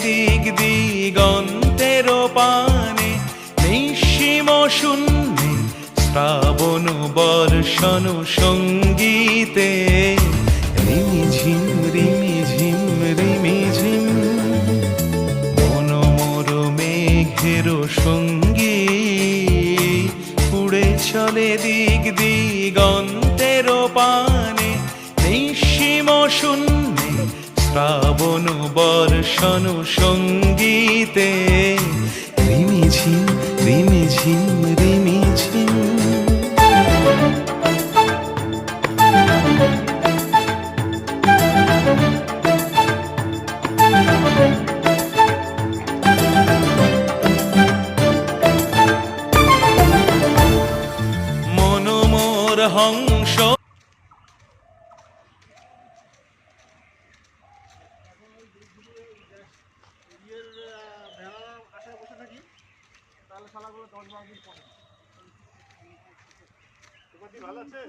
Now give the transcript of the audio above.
দিক দিগন্তের পানে, নিঃসীম শূন্যে শ্রাবণ বর্ষণ সঙ্গীতে। রিমিঝিম রিমিঝিম রিমিঝিম মন মোর মেঘের সঙ্গী, উড়ে চলে দিক দিগন্তের পানে, নিঃসীম শূন্যে শ্রাবণ বর্ষণ সঙ্গীতে। রিমিঝিম রিমিঝিম রিমিঝিম। মন মোর হংস ভালো আছে।